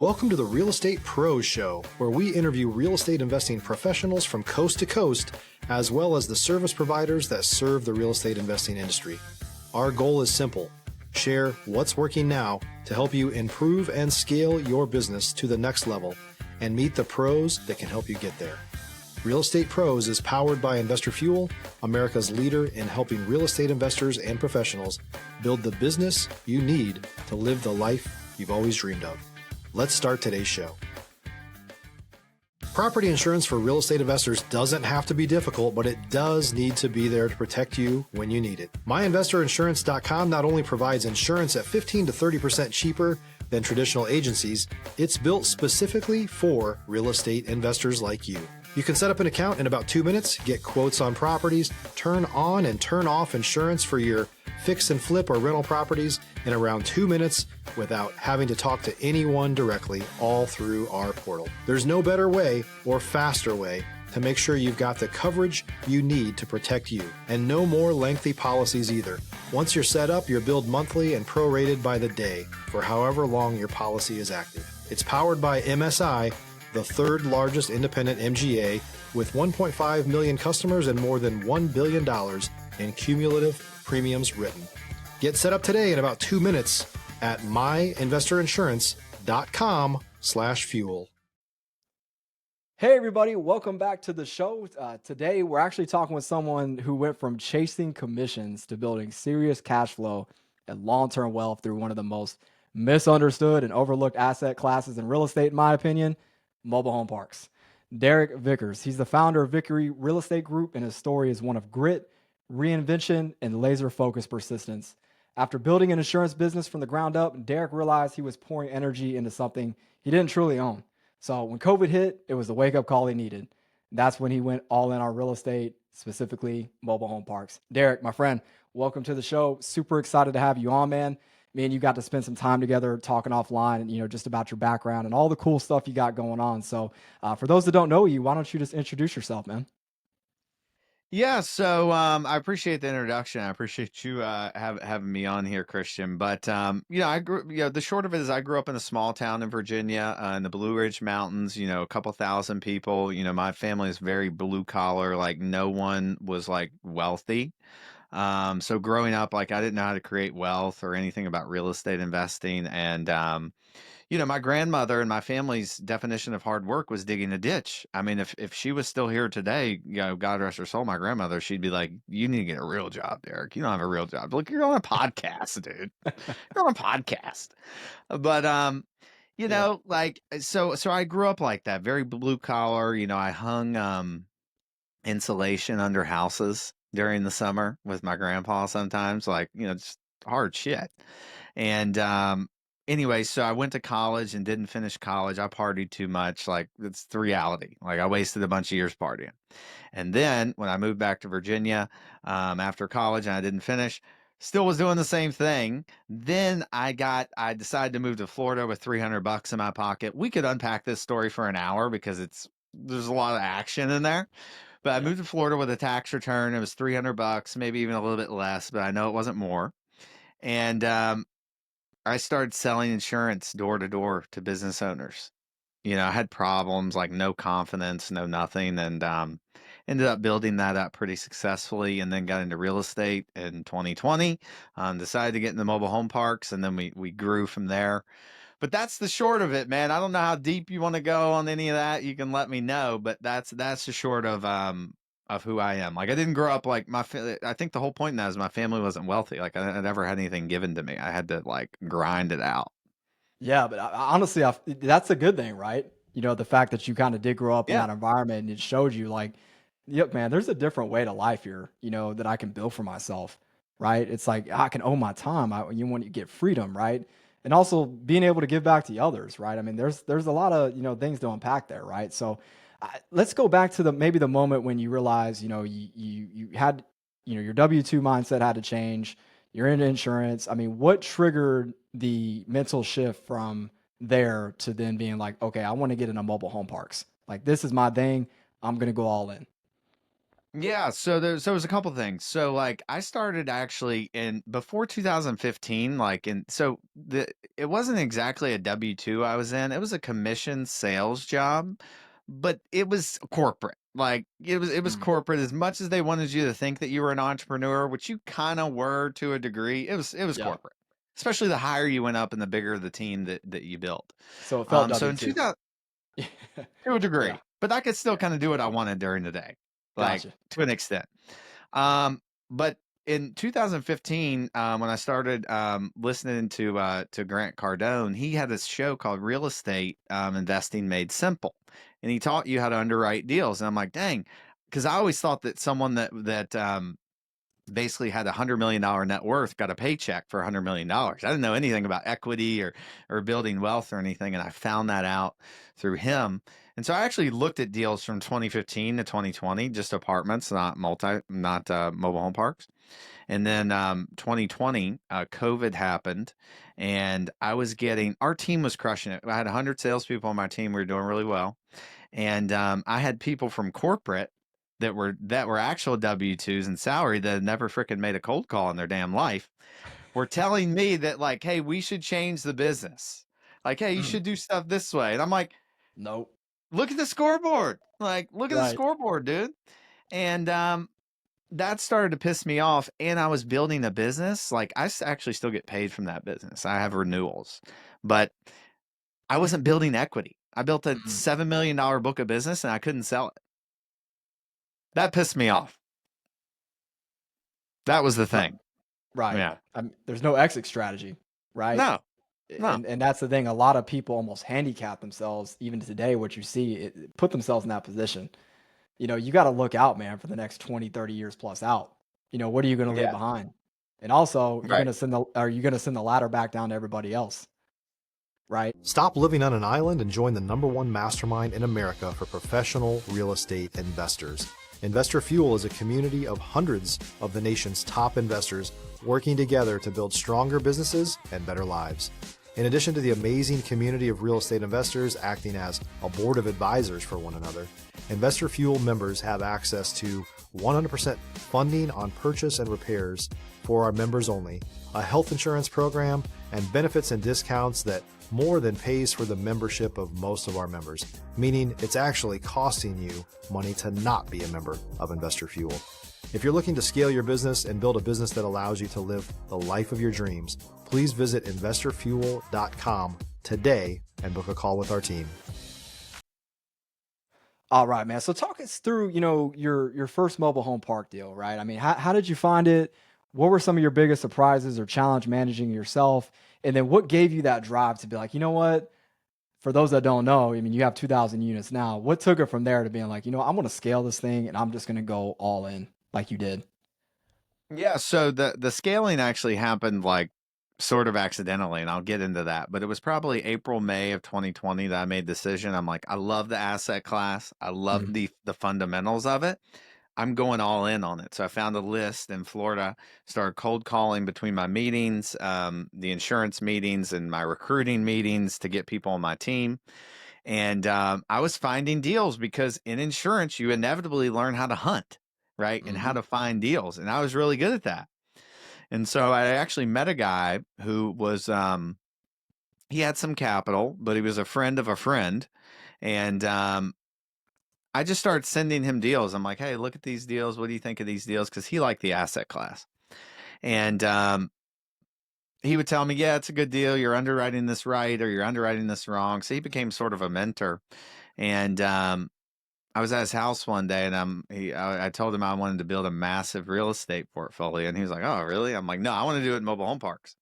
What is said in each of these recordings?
Welcome to the Real Estate Pros Show, where we interview real estate investing professionals from coast to coast, as well as the service providers that serve the real estate investing industry. Our goal is simple: share what's working now to help you improve and scale your business to the next level and meet the pros that can help you get there. Real Estate Pros is powered by Investor Fuel, America's leader in helping real estate investors and professionals build the business you need to live the life you've always dreamed of. Let's start today's show. Property insurance for real estate investors doesn't have to be difficult, but it does need to be there to protect you when you need it. MyInvestorInsurance.com not only provides insurance at 15 to 30% cheaper than traditional agencies, it's built specifically for real estate investors like you. You can set up an account in about 2 minutes, get quotes on properties, turn on and turn off insurance for your fix and flip or rental properties in around 2 minutes without having to talk to anyone directly, all through our portal. There's no better way or faster way to make sure you've got the coverage you need to protect you, and no more lengthy policies either. Once you're set up, you're billed monthly and prorated by the day for however long your policy is active. It's powered by MSI, the third largest independent MGA, with 1.5 million customers and more than $1 billion in cumulative premiums written. Get set up today in about 2 minutes at myinvestorinsurance.com/fuel. Hey everybody, welcome back to the show. Today we're actually talking with someone who went from chasing commissions to building serious cash flow and long-term wealth through one of the most misunderstood and overlooked asset classes in real estate, in my opinion, mobile home parks. Derek Vickers, he's the founder of Vickery Real Estate Group, and his story is one of grit, reinvention, and laser-focused persistence. After building an insurance business from the ground up, Derek realized he was pouring energy into something he didn't truly own. So when COVID hit, it was the wake-up call he needed. That's when he went all in on real estate, specifically mobile home parks. Derek, my friend, welcome to the show. Super excited to have you on, man. Me and you got to spend some time together talking offline, and just about your background and all the cool stuff you got going on. So for those that don't know you, why don't you just introduce yourself, man? Yeah, so I appreciate the introduction. I appreciate you having me on here, Christian. But I grew. The short of it is, I grew up in a small town in Virginia, in the Blue Ridge Mountains. A couple thousand people. My family is very blue collar. Like, no one was like wealthy. So growing up, like, I didn't know how to create wealth or anything about real estate investing. And my grandmother and my family's definition of hard work was digging a ditch. I mean, if she was still here today, God rest her soul, my grandmother, she'd be like, "You need to get a real job, Derek. You don't have a real job. Look, you're on a podcast, dude. You're on a podcast." But Yeah. so I grew up like that, very blue collar. I hung insulation under houses during the summer with my grandpa sometimes, like, just hard shit. And anyway, so I went to college and didn't finish college. I partied too much. Like, it's the reality. Like, I wasted a bunch of years partying. And then when I moved back to Virginia after college and I didn't finish, still was doing the same thing. Then I decided to move to Florida with $300 in my pocket. We could unpack this story for an hour because there's a lot of action in there. But I Yeah. moved to Florida with a tax return. It was $300, maybe even a little bit less, but I know it wasn't more. And I started selling insurance door to door to business owners. I had problems, like no confidence, no nothing, and ended up building that up pretty successfully, and then got into real estate in 2020. Decided to get into mobile home parks, and then we grew from there. But that's the short of it, man. I don't know how deep you want to go on any of that. You can let me know, but that's the short of who I am. Like, I didn't grow up like I think the whole point in that is my family wasn't wealthy. Like, I never had anything given to me. I had to like grind it out. Yeah, but honestly, that's a good thing, right? The fact that you kind of did grow up in Yeah. that environment, and it showed you like, yep, man, there's a different way to life here, that I can build for myself, right? It's like I can own my time. You want to get freedom, right? And also being able to give back to others, right? I mean, there's a lot of things to unpack there, right? So let's go back to maybe the moment when you realize, you had, your W-2 mindset had to change. You're into insurance. I mean, what triggered the mental shift from there to then being like, okay, I want to get into mobile home parks. Like, this is my thing. I'm going to go all in. Yeah, so there's a couple things. So like I started actually in before 2015, like in so the it wasn't exactly a W-2 I was in. It was a commission sales job, but it was corporate. Like it was Mm, corporate as much as they wanted you to think that you were an entrepreneur, which you kind of were to a degree. It was yep. corporate. Especially the higher you went up and the bigger the team that you built. So it felt So in W-2. 2000 to a Yeah. degree, but I could still Yeah. kind of do what I wanted during the day, like Gotcha. to an extent. But in 2015, when I started listening to Grant Cardone, he had this show called Real Estate Investing Made Simple, and he taught you how to underwrite deals. And I'm like, dang, because I always thought that someone that basically had $100 million net worth got a paycheck for $100 million. I didn't know anything about equity or building wealth or anything, and I found that out through him. And so I actually looked at deals from 2015 to 2020, just apartments, not mobile home parks. And then 2020, COVID happened, and our team was crushing it. I had 100 salespeople on my team. We were doing really well, and I had people from corporate that were actual W-2s and salary that had never freaking made a cold call in their damn life were telling me that like, hey, we should change the business. Like, hey, you Mm, should do stuff this way. And I'm like, nope. look at the scoreboard. Like, look at the Right. scoreboard, dude. And that started to piss me off. And I was building a business. Like, actually still get paid from that business. I have renewals, but I wasn't building equity. I built a Mm, $7 million book of business and I couldn't sell it. That pissed me off. That was the ri- thing. right. Yeah. There's no exit strategy, right? No, no. And that's the thing. A lot of people almost handicap themselves, even today. What you see, put themselves in that position. You got to look out, man, for the next 20, 30 years plus out. What are you going to leave Yeah. behind? And also, Right. are you going to send the ladder back down to everybody else, right? Stop living on an island and join the #1 mastermind in America for professional real estate investors. Investor Fuel is a community of hundreds of the nation's top investors working together to build stronger businesses and better lives. In addition to the amazing community of real estate investors acting as a board of advisors for one another, Investor Fuel members have access to 100% funding on purchase and repairs for our members only, a health insurance program, and benefits and discounts that more than pays for the membership of most of our members, meaning it's actually costing you money to not be a member of Investor Fuel. If you're looking to scale your business and build a business that allows you to live the life of your dreams, please visit investorfuel.com today and book a call with our team. All right, man. So talk us through, your first mobile home park deal, right? I mean, how did you find it? What were some of your biggest surprises or challenge managing yourself? And then what gave you that drive to be like, you know what? For those that don't know, I mean, you have 2,000 units now. What took it from there to being like, I'm going to scale this thing and I'm just going to go all in like you did? Yeah, so the scaling actually happened like sort of accidentally, and I'll get into that. But it was probably April, May of 2020 that I made the decision. I'm like, I love the asset class. I love Mhm. the fundamentals of it. I'm going all in on it. So I found a list in Florida, started cold calling between my meetings, the insurance meetings and my recruiting meetings to get people on my team. And I was finding deals because in insurance, you inevitably learn how to hunt, right? And how Mhm. to find deals. And I was really good at that. And so I actually met a guy who was, he had some capital, but he was a friend of a friend. And I just started sending him deals. I'm like, hey, look at these deals. What do you think of these deals? Because he liked the asset class. And he would tell me, yeah, it's a good deal. You're underwriting this right or you're underwriting this wrong. So he became sort of a mentor. And I was at his house one day and I told him I wanted to build a massive real estate portfolio. And he was like, oh, really? I'm like, no, I want to do it in mobile home parks.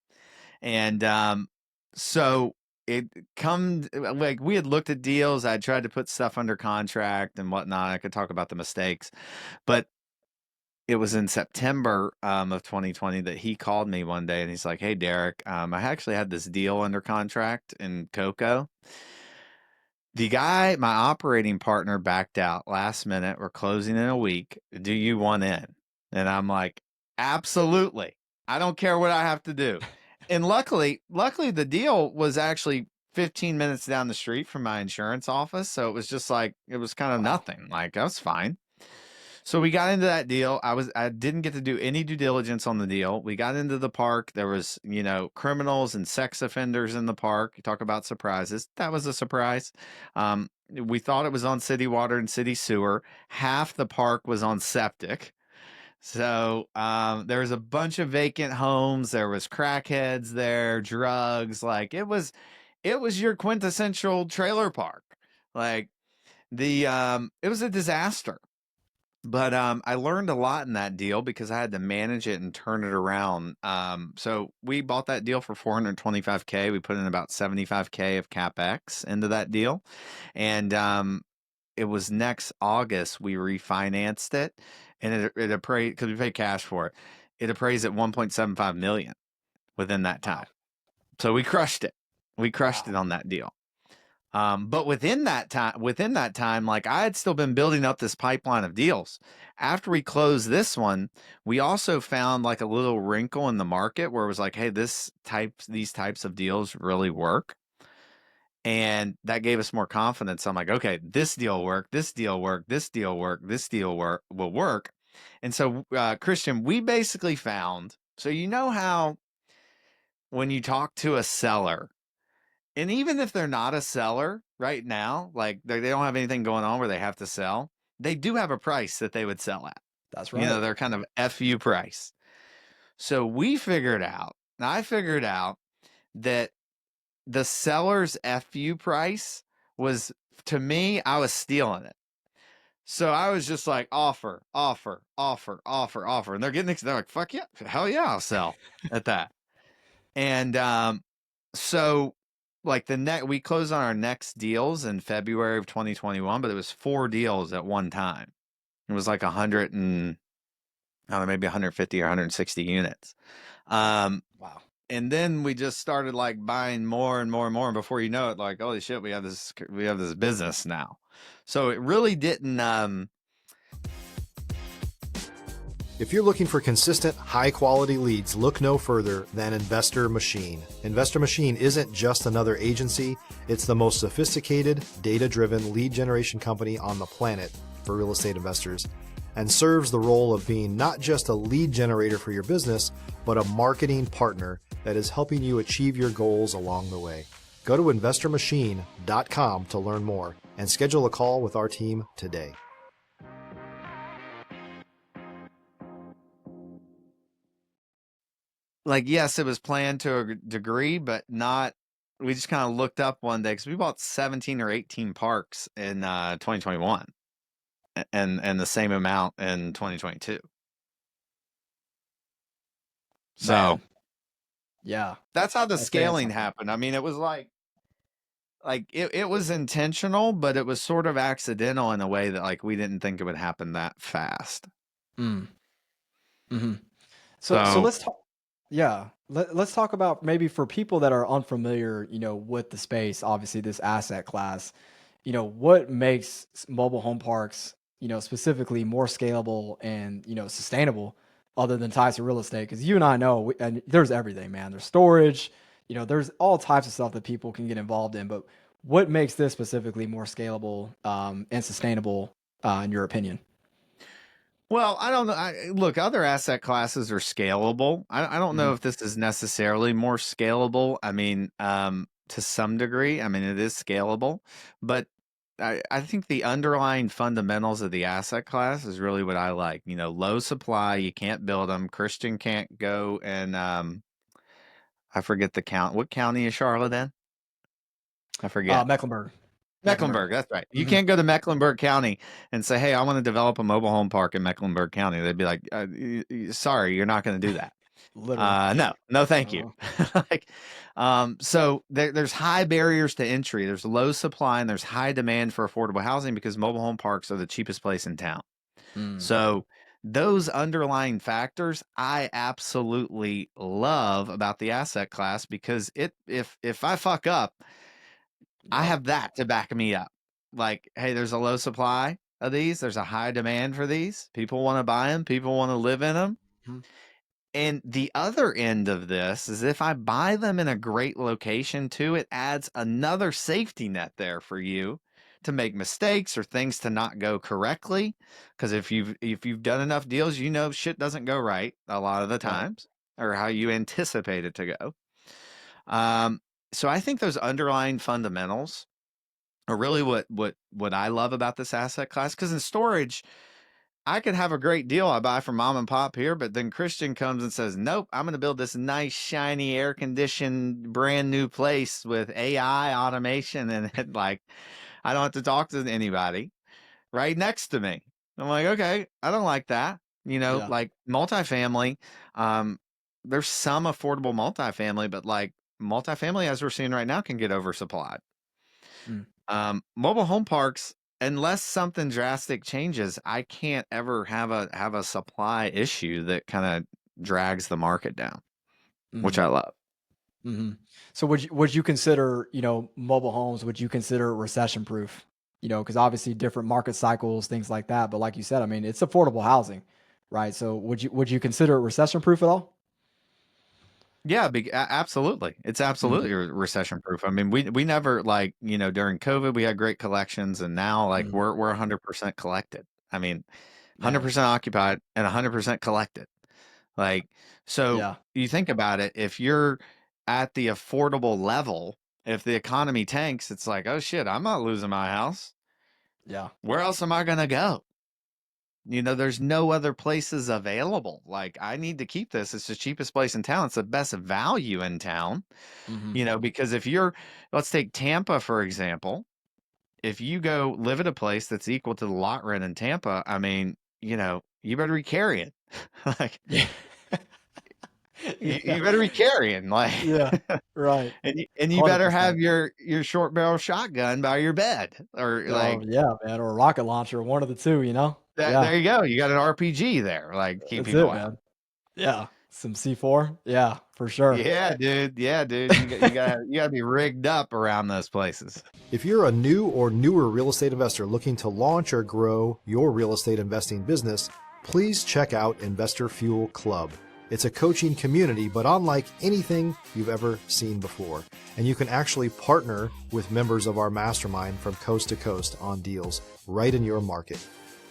And so it come like we had looked at deals. I tried to put stuff under contract and whatnot. I could talk about the mistakes, but it was in September of 2020 that he called me one day and he's like, hey, Derek, I actually had this deal under contract in Cocoa. The guy, my operating partner, backed out last minute. We're closing in a week. Do you want in? And I'm like, absolutely. I don't care what I have to do. And luckily, the deal was actually 15 minutes down the street from my insurance office. So it was just like, it was kind of Wow. nothing. Like, that was fine. So we got into that deal. I didn't get to do any due diligence on the deal. We got into the park. There was, criminals and sex offenders in the park. You talk about surprises. That was a surprise. We thought it was on city water and city sewer. Half the park was on septic. So there was a bunch of vacant homes. There was crackheads there, drugs. Like it was your quintessential trailer park. Like it was a disaster. But I learned a lot in that deal because I had to manage it and turn it around. So we bought that deal for $425K. We put in about $75K of CapEx into that deal, and it was next August we refinanced it, and it appraised because we paid cash for it. It appraised at 1.75 million within that Wow. time. So we crushed it. We crushed Wow. it on that deal. But within that time, like I had still been building up this pipeline of deals. After we closed this one, we also found like a little wrinkle in the market where it was like, hey, these types of deals really work. And that gave us more confidence. I'm like, okay, this deal worked, this deal worked, this deal worked, this deal will work. And so, Christian, we basically found, so you know how when you talk to a seller, and even if they're not a seller right now, like they don't have anything going on where they have to sell, they do have a price that they would sell at. That's right. They're kind of FU price. So I figured out that the seller's FU price was, to me, I was stealing it. So I was just like, offer, offer, offer, offer, offer. And they're like, fuck yeah, hell yeah, I'll sell at that. And so like we closed on our next deals in February of 2021, but it was 4 deals at one time. It was like 100 and I don't know, maybe 150 or 160 units. Wow. And then we just started like buying more and more and more. And before you know it, like, holy shit, we have this business now. So it really didn't, If you're looking for consistent, high-quality leads, look no further than Investor Machine. Investor Machine isn't just another agency, it's the most sophisticated, data-driven lead generation company on the planet for real estate investors, and serves the role of being not just a lead generator for your business, but a marketing partner that is helping you achieve your goals along the way. Go to investormachine.com to learn more and schedule a call with our team today. like, yes, it was planned to a degree, but not. We just kind of looked up one day because we bought 17 or 18 parks in 2021 and the same amount in 2022. So Man. Yeah. that's how the That's saying scaling something. happened. I mean, it was like it was intentional, but it was sort of accidental in a way that like we didn't think it would happen that fast. Mm. hmm So So let's talk. Yeah, let's talk about maybe for people that are unfamiliar, with the space. Obviously, this asset class. What makes mobile home parks, specifically more scalable and sustainable, other than ties to real estate? Because you and I know, and there's everything, man. There's storage. There's all types of stuff that people can get involved in. But what makes this specifically more scalable and sustainable, in your opinion? Well, I don't know. Look, other asset classes are scalable. I don't know Mhm. if this is necessarily more scalable. I mean, to some degree, I mean, it is scalable, but I think the underlying fundamentals of the asset class is really what I like. Low supply, you can't build them. Christian can't go and I forget the count. What county is Charlotte in? I forget. Mecklenburg. Mecklenburg. Mecklenburg, that's right. You hmm can't go to Mecklenburg County and say, "Hey, I want to develop a mobile home park in Mecklenburg County." They'd be like, "Sorry, you're not going to do that." Literally. No, thank you. Uh, Like, so there's high barriers to entry. There's low supply and there's high demand for affordable housing because mobile home parks are the cheapest place in town. mm, So those underlying factors I absolutely love about the asset class because if I fuck up, I yep. have that to back me up. Like, hey, there's a low supply of these. There's a high demand for these. People want to buy them. People want to live in them. Mhm. And the other end of this is if I buy them in a great location too, it adds another safety net there for you to make mistakes or things to not go correctly. Because if you've done enough deals, you know shit doesn't go right a lot of the Right. times, or how you anticipate it to go. Um, so I think those underlying fundamentals are really what I love about this asset class. Because in storage, I could have a great deal I buy from mom and pop here, but then Christian comes and says, "Nope, I'm going to build this nice, shiny, air conditioned, brand new place with AI automation, and like I don't have to talk to anybody right next to me." I'm like, okay, I don't like that. Yeah. Like multifamily, um, there's some affordable multifamily, but like multifamily, as we're seeing right now, can get oversupplied. Mm. Mobile home parks, unless something drastic changes, I can't ever have a supply issue that kind of drags the market down, which Mhm. I love. Mhm. So would you consider, mobile homes, would you consider recession proof? Because obviously different market cycles, things like that. But like you said, I mean, it's affordable housing, right? So would you consider it recession proof at all? Yeah, absolutely. It's Mm. absolutely recession proof. I mean, we never like, during COVID we had great collections, and now like Mhm. we're 100% collected. I mean, Man. 100% occupied and 100% collected. Like, so Yeah. you think about it, if you're at the affordable level, if the economy tanks, it's like, oh shit, I'm not losing my house. Yeah. Where else am I going to go? There's no other places available. Like, I need to keep this. It's the cheapest place in town. It's the best value in town, Mhm. because if let's take Tampa, for example. If you go live at a place that's equal to the lot rent in Tampa, I mean, you better be carrying. Like, Yeah. you Yeah. better be carrying. Like, Yeah. Right. and you better have 100%. your short barrel shotgun by your bed, or Oh, like yeah, man, or a rocket launcher, one of the 2, you know? that. Yeah. There you go. You got an RPG there, like keep That's people it, out. man. Yeah. Some C4? Yeah, for sure. Yeah, dude. Yeah, dude. You gotta be rigged up around those places. If you're a new or newer real estate investor looking to launch or grow your real estate investing business, please check out Investor Fuel Club. It's a coaching community, but unlike anything you've ever seen before. And you can actually partner with members of our mastermind from coast to coast on deals right in your market.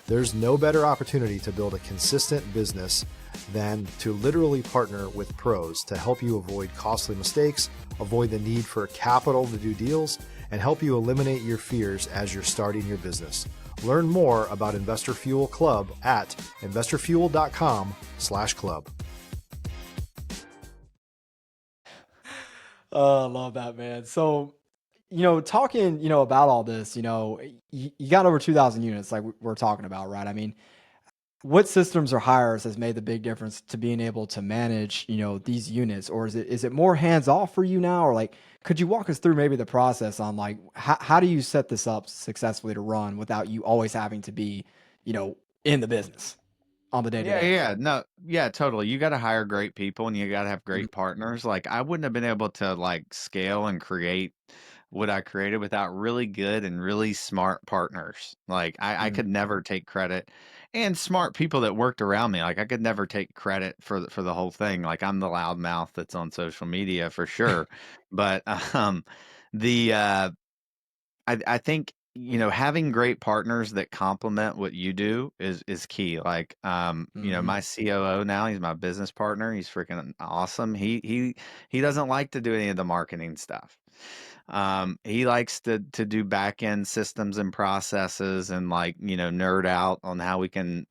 There's no better opportunity to build a consistent business than to literally partner with pros to help you avoid costly mistakes, avoid the need for capital to do deals, and help you eliminate your fears as you're starting your business. Learn more about Investor Fuel Club at investorfuel.com/club. Oh, I love that, man. So, talking, about all this, you got over 2,000 units like we're talking about, right? I mean, what systems or hires has made the big difference to being able to manage, these units? Or is it more hands off for you now? Or like, could you walk us through maybe the process on like, how do you set this up successfully to run without you always having to be, you know, in the business on the day to Yeah, day? yeah, no, yeah, totally. You got to hire great people, and you got to have great partners. Like, I wouldn't have been able to like scale and create what I created without really good and really smart partners. Like, I Mhm. could never take credit, and smart people that worked around me. Like, I could never take credit for the whole thing. Like, I'm the loudmouth that's on social media for sure, but the I think, having great partners that complement what you do is key. Like, Mhm. my COO now, he's my business partner. He's freaking awesome. He doesn't like to do any of the marketing stuff. He likes to do back end systems and processes, and like, nerd out on how we can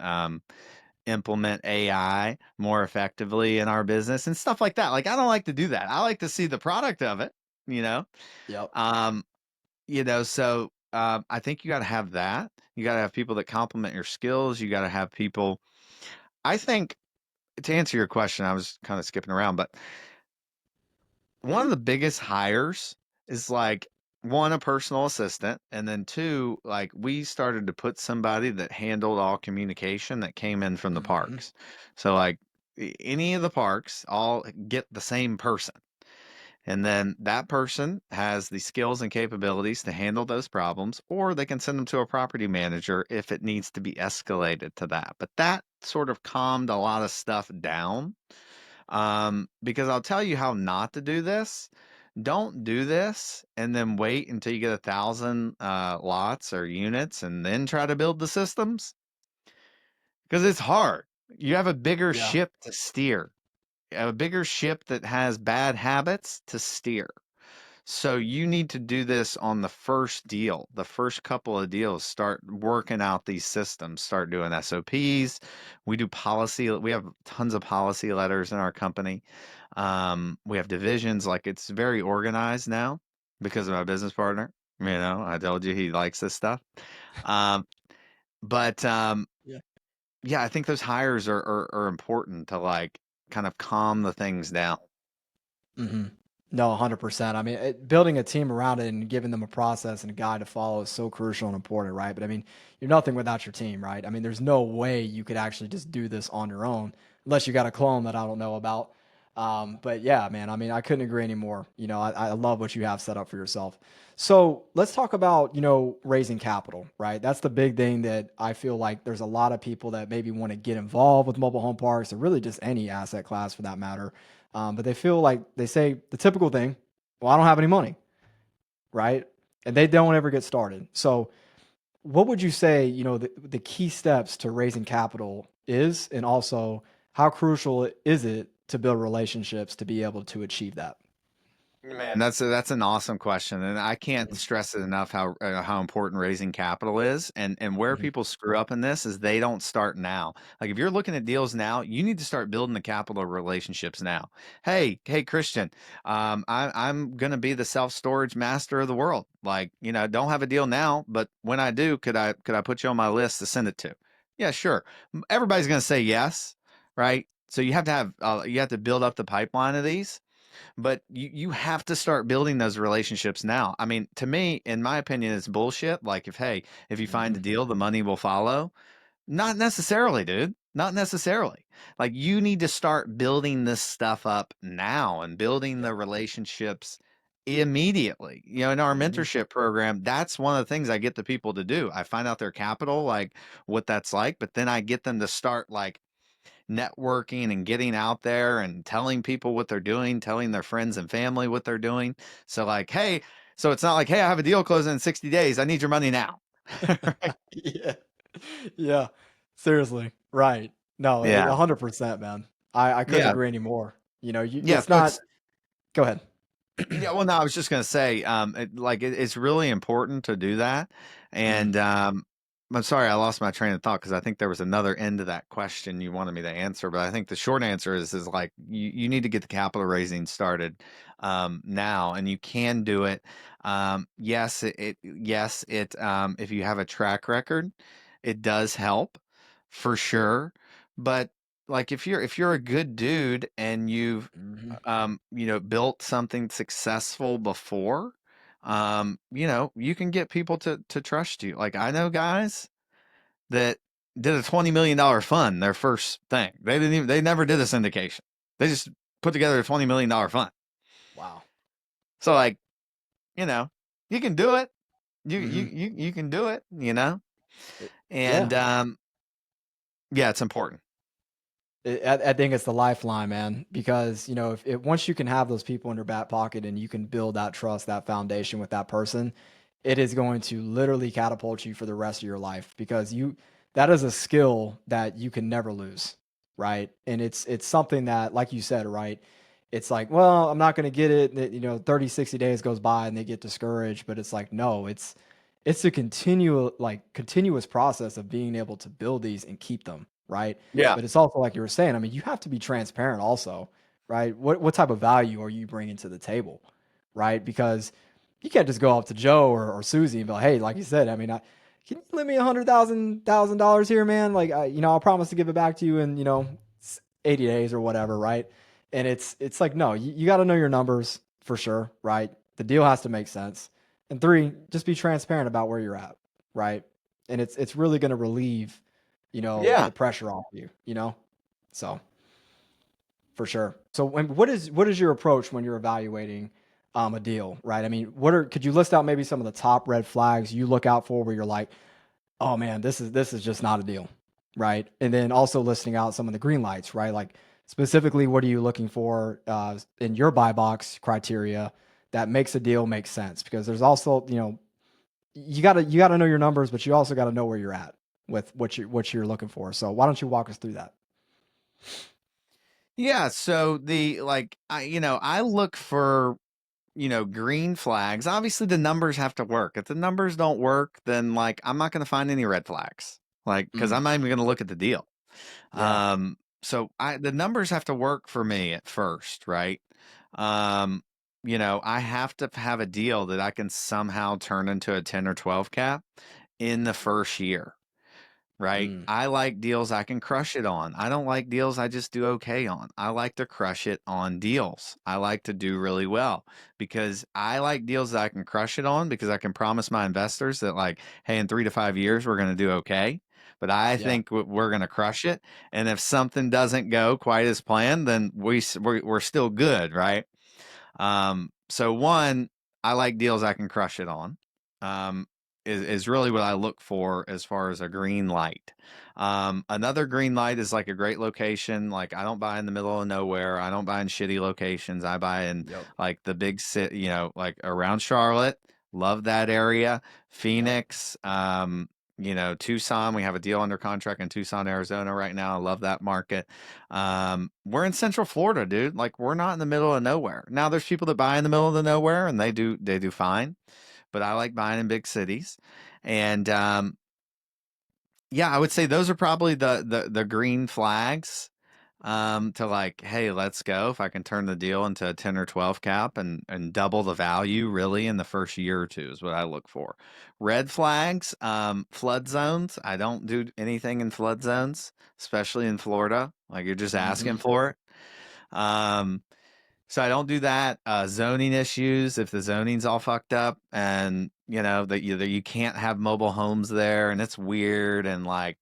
implement AI more effectively in our business and stuff like that. Like, I don't like to do that. I like to see the product of it, you know. Yep. Um, so I think you got to have that. You got to have people that complement your skills. You got to have people. I think, to answer your question, I was kind of skipping around, but one of the biggest hires is like, one, a personal assistant, and then two, like, we started to put somebody that handled all communication that came in from the Mhm. parks. So like, any of the parks all get the same person. And then that person has the skills and capabilities to handle those problems, or they can send them to a property manager if it needs to be escalated to that. But that sort of calmed a lot of stuff down, because I'll tell you how not to do this. Don't do this and then wait until you get 1,000 lots or units and then try to build the systems, because it's hard. You have a bigger Yeah. ship to steer, a bigger ship that has bad habits to steer. So you need to do this on the first deal, the first couple of deals. Start working out these systems, start doing SOPs. We do policy. We have tons of policy letters in our company. We have divisions. Like, it's very organized now because of my business partner. I told you he likes this stuff. Um, but Yeah. yeah, I think those hires are important to, like, kind of calm the things down. hmm No, 100%. I mean, building a team around it and giving them a process and a guide to follow is so crucial and important, right? But I mean, you're nothing without your team, right? I mean, there's no way you could actually just do this on your own unless you got a clone that I don't know about. But yeah, man, I mean, I couldn't agree anymore. I love what you have set up for yourself. So let's talk about, raising capital, right? That's the big thing that I feel like there's a lot of people that maybe want to get involved with mobile home parks or really just any asset class for that matter. But they feel like they say the typical thing, well, I don't have any money, right? And they don't ever get started. So, what would you say, the key steps to raising capital is, and also how crucial is it to build relationships to be able to achieve that? Man, that's an awesome question, and I can't Mhm, stress it enough how important raising capital is, and where mhm, people screw up in this is they don't start now. Like, if you're looking at deals now, you need to start building the capital relationships now. Hey, Christian, I'm gonna be the self-storage master of the world. Like, don't have a deal now, but when I do, could I put you on my list to send it to? Yeah, sure. Everybody's gonna say yes, right? So you have to build up the pipeline of these, but you have to start building those relationships now. I mean, to me, in my opinion, it's bullshit. Like, if you find mhm. a deal, the money will follow. Not necessarily, dude. Not necessarily. Like, you need to start building this stuff up now and building Yeah. the relationships immediately. In our Mhm. mentorship program, that's one of the things I get the people to do. I find out their capital, like what that's like, but then I get them to start, like, networking and getting out there and telling people what they're doing, telling their friends and family what they're doing. So, like, so it's not like, hey, I have a deal closing in 60 days. I need your money now. Right? Yeah. Yeah. Seriously. Right. No, Yeah. 100%, man. I couldn't Yeah. agree anymore. Yeah. It's So not. it's, Go ahead. yeah. Well, no, I was just going to say, it's really important to do that. Mhm. And, I'm sorry, I lost my train of thought because I think there was another end to that question you wanted me to answer, but I think the short answer is like, you need to get the capital raising started now, and you can do it. If you have a track record, it does help for sure. But, like, if you're a good dude and you've Mhm. built something successful before, you can get people to trust you. Like, I know guys that did a $20 million fund their first thing. They never did a syndication. They just put together a $20 million fund. Wow. So, like, you know, you can do it. Mhm. You can do it. And Yeah. yeah, it's important. I think it's the lifeline, man, because if once you can have those people in your back pocket and you can build that trust, that foundation with that person, it is going to literally catapult you for the rest of your life because that is a skill that you can never lose, right? And it's something that, like you said, right? It's like, well, I'm not going to get it. And 30, 60 days goes by and they get discouraged, but it's like, no, it's a continuous process of being able to build these and keep them, right? Yeah. But it's also like you were saying, I mean, you have to be transparent also, right? What type of value are you bringing to the table, right? Because you can't just go up to Joe or Susie and be like, hey, like you said, I mean, can you lend me $100,000 here, man? Like, I'll promise to give it back to you in 80 days or whatever, right? And it's like, no, you got to know your numbers for sure, right? The deal has to make sense. And three, just be transparent about where you're at, right? And it's really going to relieve Yeah. the pressure off you. So for sure. So what is your approach when you're evaluating a deal, right? I mean, could you list out maybe some of the top red flags you look out for where you're like, oh man, this is just not a deal, right? And then also listing out some of the green lights, right? Like specifically, what are you looking for in your buy box criteria that makes a deal make sense, because there's also, you gotta know your numbers, but you also got to know where you're at with what you're looking for. So why don't you walk us through that? Yeah, so I look for, green flags. Obviously the numbers have to work. If the numbers don't work, then like I'm not going to find any red flags. Like, cuz I'm Mm, not even going to look at the deal. yeah. So the numbers have to work for me at first, right? Um, I have to have a deal that I can somehow turn into a 10 or 12 cap in the first year. Right? Mm, I like deals I can crush it on. I don't like deals I just do okay on. I like to crush it on deals. I like to do really well because I like deals that I can crush it on, because I can promise my investors that, like, hey, in 3 to 5 years, we're going to do okay. But I yeah. think we're going to crush it. And if something doesn't go quite as planned, then we're still good, right? So one, I like deals I can crush it on. Um, is really what I look for as far as a green light. Another green light is like a great location. Like, I don't buy in the middle of nowhere. I don't buy in shitty locations. I buy in Yep. like the big city, like around Charlotte. Love that area. Yep. Phoenix, Tucson. We have a deal under contract in Tucson, Arizona right now. I love that market. We're in Central Florida, dude. Like, we're not in the middle of nowhere. Now there's people that buy in the middle of the nowhere and they do fine, but I like buying in big cities. And yeah, I would say those are probably the green flags, to like, hey, let's go. If I can turn the deal into a 10 or 12 cap and double the value really in the first year or two is what I look for. Red flags, flood zones. I don't do anything in flood zones, especially in Florida. Like, you're just Hmm. asking for it. Um, so I don't do that. Zoning issues, if the zoning's all fucked up and that you can't have mobile homes there and it's weird, and like,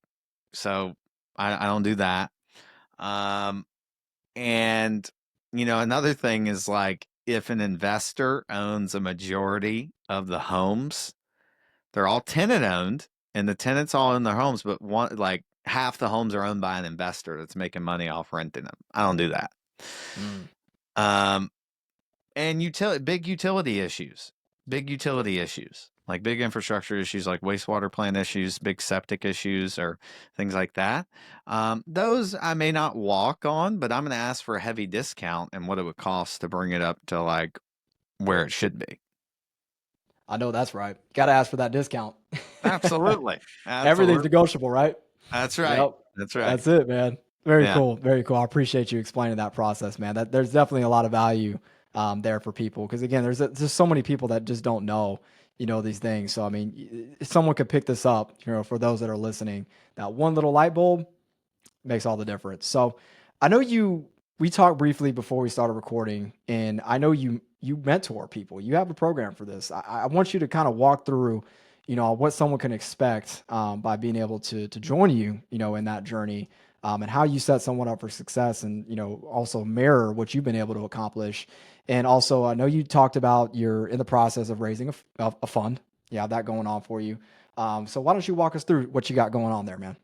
so I don't do that. Um, and another thing is, like, if an investor owns a majority of the homes, they're all tenant owned and the tenants all own their homes, but one, like, half the homes are owned by an investor that's making money off renting them. I don't do that. Mm, Um, and big utility issues, like big infrastructure issues, like wastewater plant issues, big septic issues, or things like that. Those I may not walk on, but I'm going to ask for a heavy discount and what it would cost to bring it up to like where it should be. I know that's right. Got to ask for that discount. Absolutely. Everything's Absolutely. negotiable, right? That's right. Yep. That's right. That's it, man. Very Yeah. cool. Very cool. I appreciate you explaining that process, man. That there's definitely a lot of value there for people, because again, there's just so many people that just don't know, these things. So I mean, someone could pick this up, for those that are listening. That one little light bulb makes all the difference. So I know we talked briefly before we started recording, and I know you mentor people. You have a program for this. I want you to kind of walk through, what someone can expect by being able to join you, in that journey, and how you set someone up for success, and also mirror what you've been able to accomplish. And also, I know you talked about you're in the process of raising a fund. You have that going on for you. So why don't you walk us through what you got going on there, man?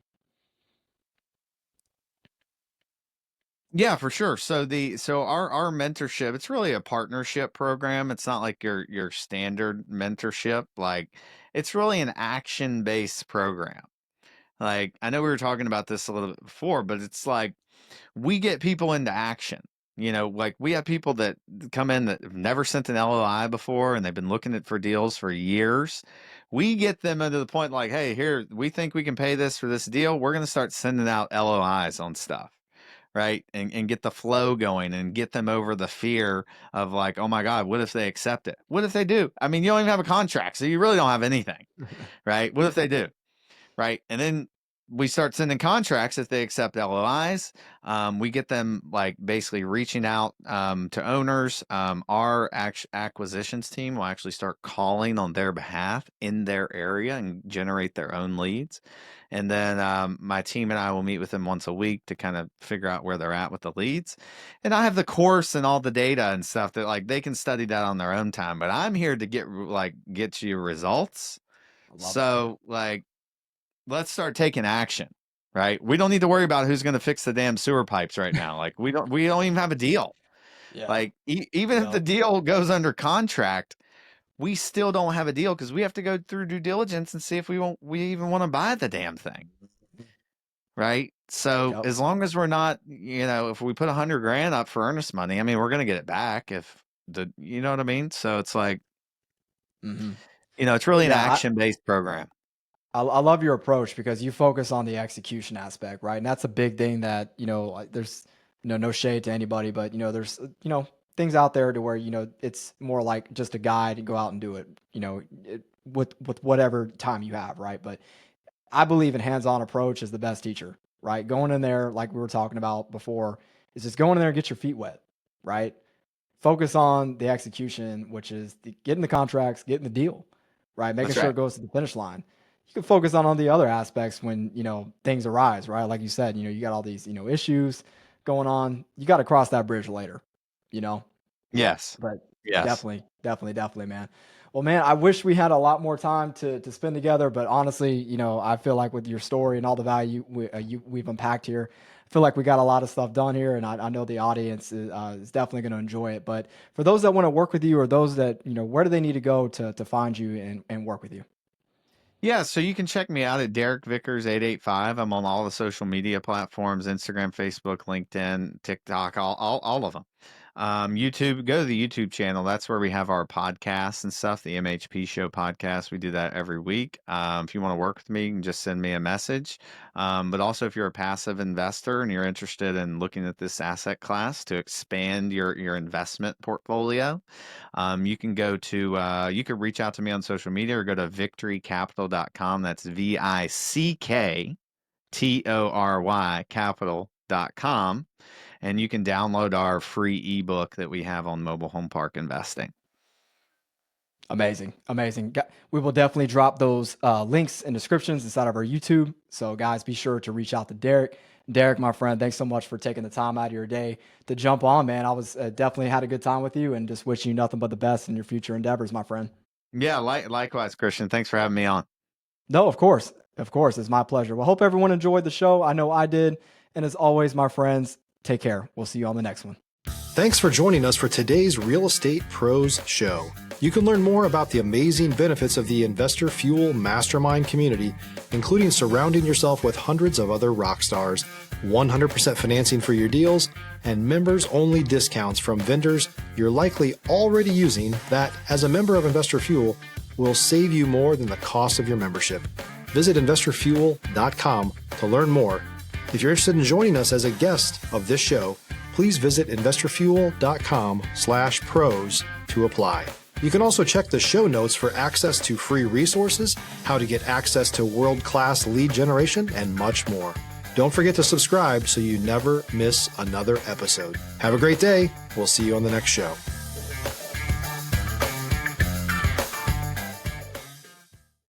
Yeah, for sure. So our mentorship, it's really a partnership program. It's not like your standard mentorship. Like, it's really an action-based program. Like, I know we were talking about this a little bit before, but it's like we get people into action. Like, we have people that come in that have never sent an LOI before and they've been looking for deals for years. We get them into the point like, hey, here, we think we can pay this for this deal. We're going to start sending out LOIs on stuff, right? And get the flow going and get them over the fear of like, oh my God, what if they accept it? What if they do? I mean, you don't even have a contract, so you really don't have anything, right? What if they do? Right? And then we start sending contracts if they accept LOIs. We get them like basically reaching out to owners. Our acquisitions team will actually start calling on their behalf in their area and generate their own leads. And then my team and I will meet with them once a week to kind of figure out where they're at with the leads. And I have the course and all the data and stuff that like they can study that on their own time. But I'm here to get you results. I love it. So like, let's start taking action, right? We don't need to worry about who's going to fix the damn sewer pipes right now. Like, we don't even have a deal, Yeah. Like even if the Yep. deal goes under contract, we still don't have a deal because we have to go through due diligence and see if we even want to buy the damn thing. Right. So Yep. as long as we're not, if we put $100,000 up for earnest money, I mean, we're going to get it back you know what I mean? So it's like, Mm-hmm. it's really an Yeah. action-based program. I love your approach because you focus on the execution aspect, right? And that's a big thing that, like, there's, no shade to anybody, but, there's, things out there to where, it's more like just a guide and go out and do it, with whatever time you have, right? But I believe in hands-on approach is the best teacher, right? Going in there, like we were talking about before, is just going in there and get your feet wet, right? Focus on the execution, which is getting the contracts, getting the deal, right? Making That's sure right. it goes to the finish line. You can focus on the other aspects when, things arise, right? Like you said, you got all these, issues going on. You got to cross that bridge later, you know? Yes. But Yes. definitely, man. Well, man, I wish we had a lot more time to spend together, but honestly, I feel like with your story and all the value we've unpacked here, I feel like we got a lot of stuff done here, and I know the audience is definitely going to enjoy it. But for those that want to work with you, or those that, where do they need to go to find you and work with you? Yeah, so you can check me out at Derek Vickers 885. I'm on all the social media platforms, Instagram, Facebook, LinkedIn, TikTok, all of them. YouTube, go to the YouTube channel. That's where we have our podcasts and stuff, the MHP Show podcast. We do that every week. If you want to work with me, you can just send me a message. But also, if you're a passive investor and you're interested in looking at this asset class to expand your investment portfolio, you can you can reach out to me on social media or go to victorycapital.com. That's VICKTORY capital.com. And you can download our free ebook that we have on mobile home park investing. Amazing. We will definitely drop those links and descriptions inside of our YouTube. So guys, be sure to reach out to Derek. Derek, my friend, thanks so much for taking the time out of your day to jump on, man. I was definitely had a good time with you, and just wishing you nothing but the best in your future endeavors, my friend. Yeah, likewise, Christian. Thanks for having me on. No, of course. It's my pleasure. Well, hope everyone enjoyed the show. I know I did. And as always, my friends, take care. We'll see you on the next one. Thanks for joining us for today's Real Estate Pros Show. You can learn more about the amazing benefits of the Investor Fuel Mastermind community, including surrounding yourself with hundreds of other rock stars, 100% financing for your deals, and members-only discounts from vendors you're likely already using that, as a member of Investor Fuel, will save you more than the cost of your membership. Visit investorfuel.com to learn more. If you're interested in joining us as a guest of this show, please visit investorfuel.com/pros to apply. You can also check the show notes for access to free resources, how to get access to world-class lead generation, and much more. Don't forget to subscribe so you never miss another episode. Have a great day. We'll see you on the next show.